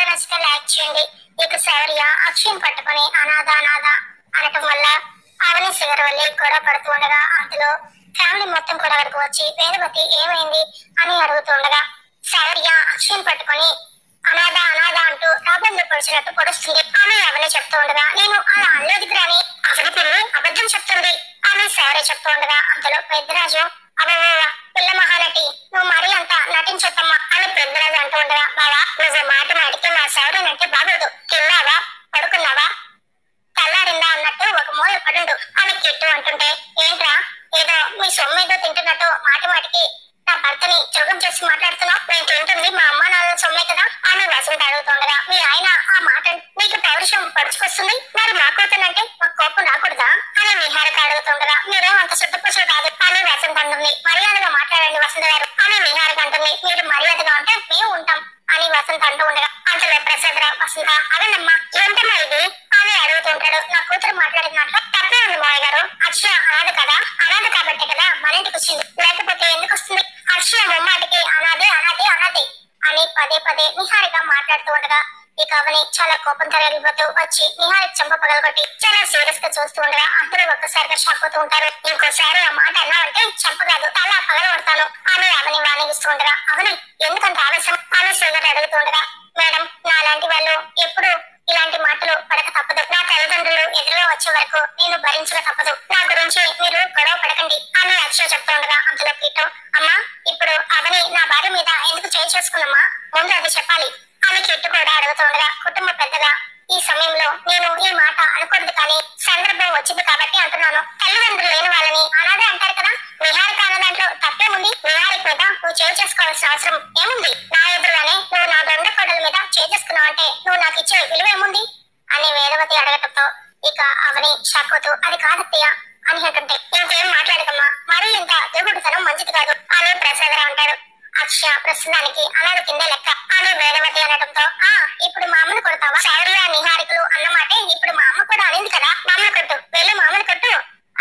నచ్చితే లైక్ చేయండి. ఇక శౌర్య అక్షయ్ పట్టుకొని అనాథ అనాథ అనటం వల్ల అవని శిఖరవల్లి గొడవ పడుతూ ఉండగా అందులో ఫ్యామిలీ మొత్తం కూడా అక్కడికి వచ్చి వేదవతి ఏమైంది అని అడుగుతూ ఉండగా శౌర్య అక్షయ్ పట్టుకొని అనాథ అనాథ అంటూ రాబందు పొడిచినట్టు పొడుస్తుంది. ఆమె అవని చెప్తూ ఉండగా నేను అలా అనలేదు రాని అవని పిల్లి అబద్ధం చెప్తుంది అని శౌర్య చెప్తూ ఉండగా అందులో పెద్దరాజు అవ్వ పిల్ల మహానటి నువ్వు మరీ అంత నటించొద్దమ్మా అని పెద్దరాజు అంటూ ఉండగా బావా నువ్వు మాట మాటికి నా శౌర్యనంటే బాగోదు, తిన్నావా పడుకున్నావా తెల్లారిందా అన్నట్టు ఒక మూల పడుండు అని కిట్టు అంటుంటే ఏంట్రా ఏదో మీ సొమ్ము ఏదో తింటున్నట్టు మాటి మాటికి నా భర్తని జోగం చేసి మాట్లాడుతున్నావు. నేను తింటుంది మా అమ్మ నాన్న సొమ్మే కదా అని వసంత అడుగుతుండగా మీ ఆయన ఆ మాట నీకు పౌరుషం పడుచుకొస్తుంది, మరి మా కూతునంటే మాకు కోపం రాకూడదా అని నిహారిక అడుగుతుండగా మీరేం అంత శుద్ధపూసలు కాదు అని వసంత అంటుంది. మర్యాదగా మాట్లాడండి వసంత గారు అని నిహారిక అంటుంది. మీరు మర్యాదగా ఉంటే మేము ఉంటాం అని వసంత అంటూ ఉండగా అంతలో ప్రసాదరావు వసంత అవనమ్మా ఏంటమ్మా ఇది అని అడుగుతుంటాడు. నా కూతురు మాట్లాడిన మాటలో తప్పే ఉంది మావయ్య గారు, అక్షయ అనాథ కదా, అనాథ కాబట్టే కదా మన ఇంటికి వచ్చింది, లేకపోతే ఎందుకు వస్తుంది? అక్షయ ముమ్మాటికి అనాథే అనాథే అనాథే అని పదే పదే నిహారిక మాట్లాడుతూ ఉండగా ఇక అవని చాలా కోపం తరలిపోతూ వచ్చి నిహారిక చెంప పగలగొట్టి చాలా సీరియస్ గా చూస్తూ ఉండగా అందరూ ఒక్కసారిగా షాక్ అవుతూ ఉంటారు. ఇంకోసారి ఆ మాట అన్నా అంటే చెంప కాదు అలా పగలగొడతాను అని అవని వాణిగిస్తూ ఉండగా అవని ఎందుకంత ఆవేశం అని శ్రీధర్ అడుగుతూ ఉండగా మేడం నాలాంటి వాళ్ళు ఎప్పుడు ఇలాంటి మాటలు పడక తప్పదు, నా తల్లిదండ్రులు ఎదురుగా వచ్చే వరకు నేను భరించక తప్పదు, నా గురించి మీరు గొడవ పడకండి అని అక్షయ చెప్తూ ఉండగా అందులో కిట్టు అమ్మా ఇప్పుడు అవని నా భార్య మీద ఎందుకు చేయి చేసుకున్నమ్మా ముందు అది చెప్పాలి అని కిట్టు కూడా అడుగుతూ ఉండగా కుటుంబ పెద్దగా ఈ సమయంలో నేను ఈ మాట అనకూడదు కానీ సందర్భం వచ్చింది కాబట్టి అంటున్నాను. తల్లిదండ్రులు లేని వాళ్ళని అనాథే అంటారు కదా, నిహారిక అన్న దాంట్లో తప్పేముంది? నిహారిక మీద నువ్వు చేయి చేసుకోవాల్సిన అవసరం ఏముంది? నా ఎదురుగానే నువ్వు నా దొండ కోడల మీద చేయి చేసుకున్నావు అంటే నువ్వు నాకు ఇచ్చే విలువ ఏముంది అని వేదవతి అడగటంతో ఇక అవని షాక్ అవుతూ అది కాదత్తయ్య అని అంటుంటే ఇంకేం మాట్లాడకమ్మా, మరీ ఇంత దిగుడుతనం మంచిది కాదు అని ప్రసాదరావు అంటాడు. అక్షయ ప్రస్తుతానికి అనాథ కిందే లెక్క అని వేదవతి అనడంతో ఇప్పుడు మా అమ్మను కొడతావా? శౌర్య నిహారికలు అన్నమాటే ఇప్పుడు మా అమ్మ కూడా అనింది కదా, మామను కొట్టు వెళ్ళు మామను కొట్టు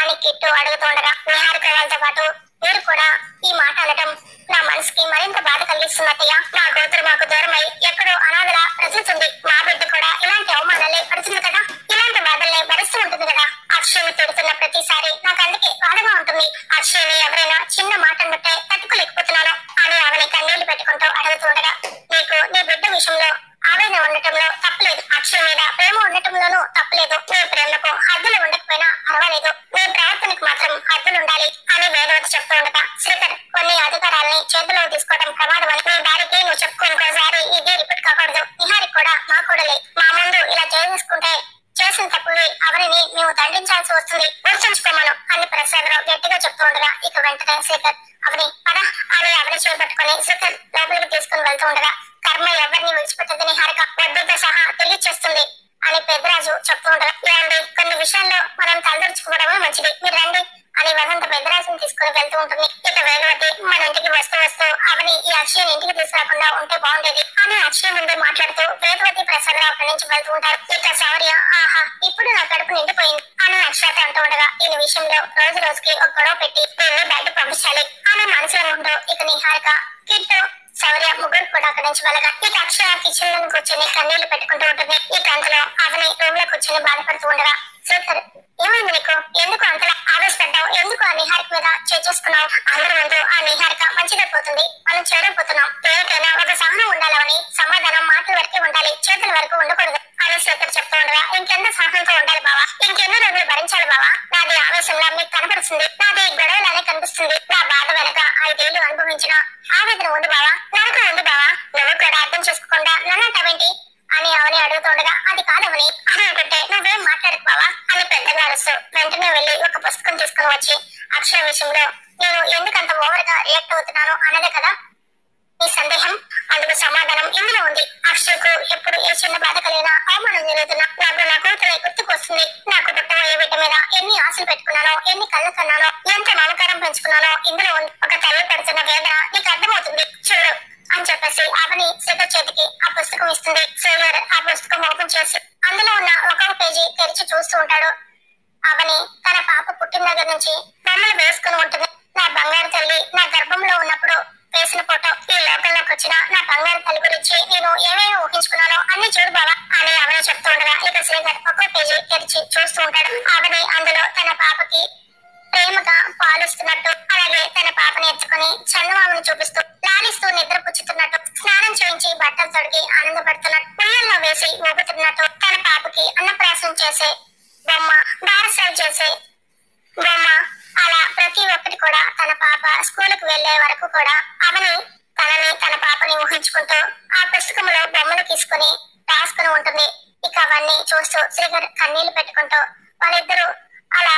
అని కిట్టు అడుగుతుండగా నిహారిక వాళ్ళతో పాటు మీరు కూడా ఈ మాట అనటం నా మనసుకి మరింత బాధ కలిగిస్తున్నట్టయ్యా. నా కూతురు మాకు దూరమై ఎక్కడో అనాథలా ప్రజలుతుంది, మా బిడ్డ కూడా ఇలాంటి అవమానాలే పడుతుంది కదా, ఇలాంటి బాధల్ని భరిస్తూ ఉంటుంది కదా. అక్షయని తిడుతున్న ప్రతిసారి నాకు అందుకే బాధగా ఉంటుంది. అక్షయని ఎవరైనా చిన్న మాట అంటే తట్టుకోలేకపోతున్నాను అని అవని కన్నీళ్లు పెట్టుకుంటూ అడుగుతుండగా నీకు నీ బిడ్డ విషయంలో ఆవేదన ఉండటంలో తప్పలేదు, అక్షయ్ మీద ప్రేమ ఉండటంలోనూ తప్పలేదు, నీ ప్రేమకు హద్దులు ఉండకపోయినా పర్వాలేదు, నీ ప్రవర్తనకు మాత్రం హద్దులు ఉండాలి అని వేదవతి చెప్తూ ఉండగా శ్రీకర్ కొన్ని అధికారాలని చేతిలో తీసుకోవడం ప్రమాదం అని నీ దారికి నువ్వు చెప్పుకో, ఇంకోసారి ఇది రిపీట్ కాకూడదు, నిహారికి కూడా మా కూడలే, మా ముందు ఇలా చేసుకుంటే చేసిన తప్పుని అవనిని మేము దండించాల్సి వస్తుంది, గుర్తుంచుకోమను అని ప్రసాదరావు గట్టిగా చెప్తూ ఉండగా ఇక వెంటనే శ్రీకర్ అవని పద అని అవని చేపట్టుకుని శ్రీకర్ లోపలికి తీసుకుని వెళ్తూ ఉండగా కర్మ ఎవరిని విడిచిపెట్టదు నిహారిక వడ్డీతో సహా తెలియచేస్తుంది అని పెద్దరాజు చెప్తూ ఉండగా లేండి కొన్ని విషయాల్లో మనం తలదర్చుకోవడమే మంచిది, మీరు రండి అని వసంత పెద్దరాజుని తీసుకుని వెళ్తూ ఉంటుంది. ఇక వేదవతి మన ఇంటికి వస్తూ వస్తూ అవని ఈ అక్షయని ఇంటికి తీసుకురాకుండా ఉంటే బాగుండేది అని అక్షయ ముందే మాట్లాడుతూ వేదవతి ప్రసాదరావు అక్కడి నుంచి వెళ్తూ ఉంటారు. ఇక శౌర్య ఆహా ఇప్పుడు నా కడుపు నిండిపోయింది అని అక్షయత అంటూ ఉండగా ఈ విషయంలో రోజు రోజుకి ఒక గొడవ పెట్టి దీన్ని బయటకు పంపించాలి అని మనసులో ఉంటూ ఇక నిహారిక కిట్టు శౌర్య ముగ్గురు కూడా అక్కడి నుంచి వెళ్ళగా ఇక అక్షయ కిచెన్ లో కూర్చొని కన్నీళ్లు పెట్టుకుంటూ ఉంటుంది. ఈ ప్రాంతంలో అవని రూమ్ లో కూర్చొని బాధపడుతూ ఉండగా శ్రీకర్ ఏమైంది నీకు, ఎందుకు అంతలా ఆవేశపడ్డావు, ఎందుకు ఆ నిహారిక మీద చేసుకున్నావు, అందరి ముందు ఆ నిహారిక మంచిగా పోతుంది, మనం చేయలేకపోతున్నాం, దేనికైనా ఒక సహనం ఉండాలని సమాధానం మాటల వరకే ఉండాలి, చేతుల వరకు ఉండకూడదు అని శ్రీకర్ చెప్తూ ఉండగా ఇంకెంత సహనంతో ఉండాలి బావా, ఇంకెన్నో రోజులు భరించాలి బావా, నాది ఆవేశంలో మీకు కనపడుతుంది, నాది గొడవలానే కనిపిస్తుంది, నా బాధ వెనక 5 ఏళ్లు అనుభవించిన ఆవేదన ఉంది బావా, నరకం ఉంది బావా, నువ్వు కూడా అర్థం చేసుకోకుండా నన్నంటావేంటి అని అవని అడుగుతుండగా అది కాదవని అని అనుకుంటే నువ్వేం మాట్లాడకు బావా అని పెద్దగా అరుస్తూ వెంటనే వెళ్లి ఒక పుస్తకం తీసుకుని వచ్చి అక్షయ విషయంలో నేను ఎందుకంత ఓవర్ గా రియాక్ట్ అవుతున్నాను అన్నదే కదా నీ సందేహం, అందుకు సమాధానం ఇందులో ఉంది. అక్షయ్కు ఎప్పుడు ఏ చిన్న బాధ కలిగినా అవమానం జరుగుతున్నా నాకు నా కూతురే గుర్తుకొస్తుంది, నాకు పుట్టబోయే బిడ్డ మీద ఎన్ని ఆశలు పెట్టుకున్నానో, ఎన్ని కళ్ళు కన్నానో, ఎంత మమకారం పెంచుకున్నానో ఇందులో ఉంది, ఒక తల్లి పడుతున్న వేదన నీకు అర్థమవుతుంది చూడు అని చెప్పేసి అవని శ్రీకర్ చేతికి ఆ పుస్తకం ఇస్తుంది. శ్రీకర్ ఆ పుస్తకం ఓపెన్ చేసి అందులో ఉన్న ఒక్కొక్క పేజీ తెరిచి చూస్తూ ఉంటాడు. అవని తన పాప పుట్టిన దగ్గర నుంచి బొమ్మలు వేసుకుని ఉంటుంది. నా బంగారు తల్లి నా గర్భంలో ఉన్నప్పుడు వేసిన ఫోటో ఈ లోకంలోకి వచ్చిన నా బంగారు తల్లి గురించి నేను ఏమేమి ఊహించుకున్నానో అన్ని చూడు బావా అని అవని చెప్తూ ఉండగా ఇక శ్రీధర్ ఒక్కో పేజీ తెరిచి చూస్తూ ఉంటాడు. అవని అందులో తన పాపకి ప్రేమగా పాలిస్తున్నట్టు, అలాగే తన పాపని ఎత్తుకుని చందమామను చూపిస్తూ లాలిస్తూ నిద్ర పుచ్చుతున్నట్టు, స్నానం చేయించి బట్టలు తొడిగి ఆనందపడుతున్నట్టు, ఉయ్యల్లో వేసి ఊగుతున్నట్టు, తన పాపకి అన్నప్రాసం చేసే బొమ్మ, బారసాలు చేసే బొమ్మ, అలా ప్రతి ఒక్కటి కూడా తన పాప స్కూలుకు వెళ్లే వరకు కూడా అవని తనని తన పాపని ఊహించుకుంటూ ఆ పుస్తకంలో బొమ్మలు తీసుకుని రాసుకుని ఉంటుంది. ఇక అవన్నీ చూస్తూ శ్రీధర్ కన్నీళ్లు పెట్టుకుంటూ వాళ్ళిద్దరూ అలా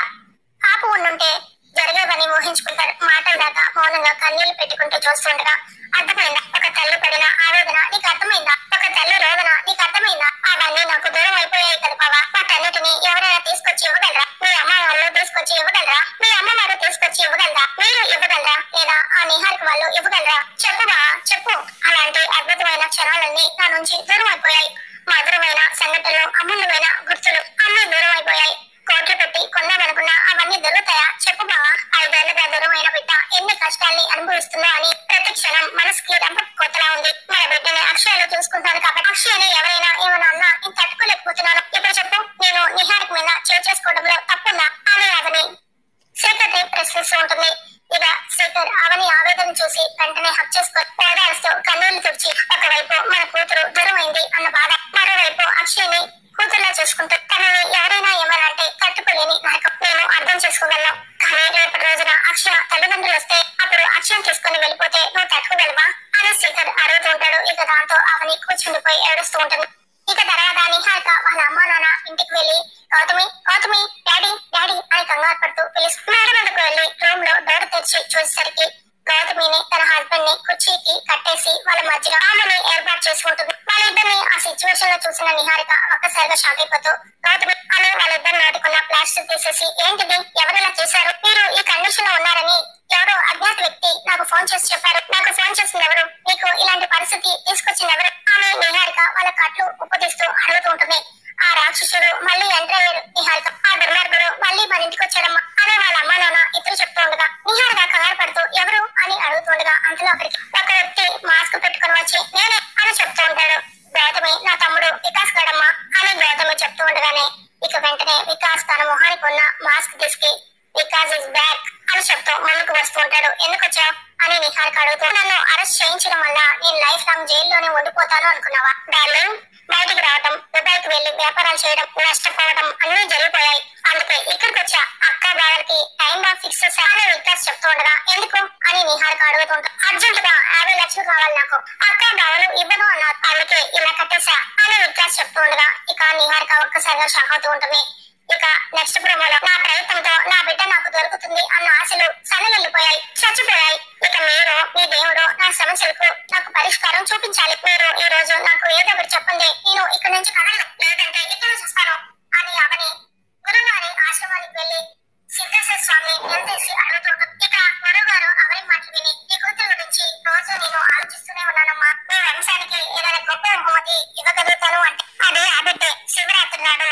పాప ఉండుంటే జరిగేవని ఊహించుకుంటాడు. మాటలు దాకా మౌనంగా కన్నీళ్లు పెట్టుకుంటూ చూస్తుండగా అర్థమైందా ఒక తల్లి పడిన ఆవేదన నీకు అర్థమైందా? ఒక తల్లి రోదన నీకు అర్థమైందా? అవన్నీ నాకు దూరం అయిపోయాయి కదా బావా. వాటన్నిటిని ఎవరైనా తీసుకొచ్చి ఇవ్వగలరా? మీ అమ్మ వాళ్ళు తీసుకొచ్చి ఇవ్వగలరా? మీ అమ్మ వారు తీసుకొచ్చి ఇవ్వగలరా? మీరు ఇవ్వగలరా? లేదా ఆ నిహారిక వాళ్ళు ఇవ్వగలరా? చెప్పు బావా చెప్పు. అలాంటి అద్భుతమైన క్షణాలన్నీ నా నుంచి దూరం అయిపోయాయి. మధురమైన సంఘటనలు, అమూల్యమైన గుర్తులు అన్నీ దూరం అయిపోయాయి. కోట్లు పెట్టి కొందామనుకున్నా అవన్నీ దొరుకుతాయా? చెప్పు బావా. 5 ఏళ్లుగా దూరమైన బిడ్డ ఎన్ని కష్టాల్ని అనుభవిస్తుందో అని ప్రతి క్షణం మనసుకి కొత్తలా ఉంది. మన బిడ్డని అక్షయాలు చూసుకుంటాను కాబట్టి అక్షయాన్ని ఎవరైనా ఏమన్నా అన్నా నేను తట్టుకోలేకపోతున్నాను. ఇప్పుడు చెప్పు, నేను నిహారిక మీద చేసుకోవడంలో తప్పుందా అని అవని శ్రీకర్ని ప్రశ్నిస్తూ ఉంటుంది. ఇక శ్రీకర్ అవని ఆవేదన చూసి వెంటనే హక్ చేసుకొని ఓదారుస్తూ కన్నీళ్లు తుడిచి ఒకవైపు మన కూతురు దూరమైంది అన్న బాధ, మరోవైపు అక్షయ్ని కూతుర్లా చూసుకుంటూ తనని ఎవరైనా ఏమనంటే తట్టుకోలేని నరకం నేను అర్థం చేసుకోగలను. కానీ రేపటి రోజున అక్షయ తల్లిదండ్రులు వస్తే అప్పుడు అక్షయం తీసుకుని వెళ్ళిపోతే నువ్వు తట్టుకోగలవా అని శ్రీకర్ అడుగుతూ ఉంటాడు. ఇక దాంతో అవని కూర్చుండిపోయి ఏడుస్తూ ఉంటుంది. ఇక తర్వాత నిహారిక వాళ్ళ అమ్మా నాన్న ఇంటికి వెళ్లి గౌతమి గౌతమి డాడీ డాడీ అని కంగారు పడుతూ పిలుస్తూ మేడ మీదకు వెళ్లి రూమ్ లో డోర్ తెరిచి చూసేసరికి గౌతమిని తన హస్బెండ్ ని కుర్చీకి కట్టేసి వాళ్ళ మధ్యలో ఆమెని ఏర్పాటు చేసుకుంటుంది. వాళ్ళిద్దరిని ఆ సిచ్యువేషన్ లో చూసిన నిహారిక ఒక్కసారిగా షాక్ అయిపోతూ గౌతమి అని వాళ్ళిద్దరు నాటుకున్న ప్లాస్టిక్ తీసేసి ఏంటిది ఎవరైనా చేశారు? మీరు ఈ కండిషన్ లో ఉన్నారని ఎవరో అజ్ఞాత వ్యక్తి నాకు ఫోన్ చేసి చెప్పారు. నాకు ఫోన్ చేసింది ఎవరు? మీకు ఇలాంటి పరిస్థితి తీసుకొచ్చింది ఎవరు అని నిహారిక వాళ్ళ కట్లు ఉప్పదీస్తూ అడుగుతూ ఉంటుంది. ఆ రాక్షసుడు మళ్ళీ ఎంటర్ అయ్యాడు నిహారిక. ఆ దుర్మార్గుడు మళ్ళీ మన ఇంటికి వచ్చాడమ్మా అని వాళ్ళ అమ్మా నాన్న ఇద్దరు చెప్తూ ఉండగా నిహారిక కంగారు పడుతూ ఎవరు అని అడుగుతుండగా అంతలో అక్కడికి ఒక వ్యక్తి మాస్క్ పెట్టుకుని వచ్చి నేనే అని చెప్తూ ఉంటాడు. గౌతమి నా తమ్ముడు వికాస్ గడమ్మా అని గౌతమి చెప్తూ ఉండగానే ఇక వెంటనే వికాస్ తన మొహానికి ఉన్న మాస్క్ తీసుకు వికాస్ ఇస్ బ్యాక్ అని చెప్తూ ముందుకు వస్తూ ఉంటాడు. ఎందుకు వచ్చావు అని నిహారిక అడుగుతూ నన్ను అరెస్ట్ చేయించడం వల్ల నేను లైఫ్ లాంగ్ జైల్లోనే ఉండిపోతాను అనుకున్నావా? డార్లింగ్ బయటకు రావడం, దుబాయ్కి వెళ్లి వ్యాపారాలు చేయడం, నష్టపోవడం అన్నీ జరిగిపోయాయి. అందుకే ఇక్కడికి వచ్చా. అక్క బావలకి టైం బాగా ఫిక్స్ చేశా అని వికాస్ చెప్తూ ఉండగా ఎందుకు అని నిహారిక అడుగుతుంటా అర్జెంట్ గా 50 లక్షలు కావాలి నాకు. అక్క బావలు ఇవ్వను అన్నారు, అందుకే ఇలా కట్టేశా అని వికాస్ చెప్తూ ఉండగా ఇక నిహారిక ఒక్కసారిగా షాక్ అవుతూ ఉంటుంది. ఇక నెక్స్ట్ ప్రోమోలో నా ప్రయత్నంతో నా బిడ్డ నాకు దొరుకుతుంది అన్న ఆశలు సన్నగిల్లిపోయాయి, చచ్చిపోయాయి. ఇక మీరు మీ దేవుడు నా సమస్యలకు నాకు పరిష్కారం చూపించాలి. మీరు ఈ రోజు నాకు ఏదో ఒకటి చెప్పండి, నేను ఇక్కడ నుంచి కదలను, లేదంటే ఇక్కడ చూస్తాను అని అవని గురుగారి ఆశ్రమానికి వెళ్లి సిద్ధేశ్వర స్వామి నిలదీసి అడుగుతుంటుంది. ఇక గురుగారు అవని మాటలు విని ఈ కూతురు గురించి రోజు నేను ఆలోచిస్తూనే ఉన్నానమ్మా. మీ వంశానికి ఏదైనా గొప్ప బహుమతి ఇవ్వగలుగుతాను అంటే అది ఆబిడ్డే. శివరాత్రి నాడు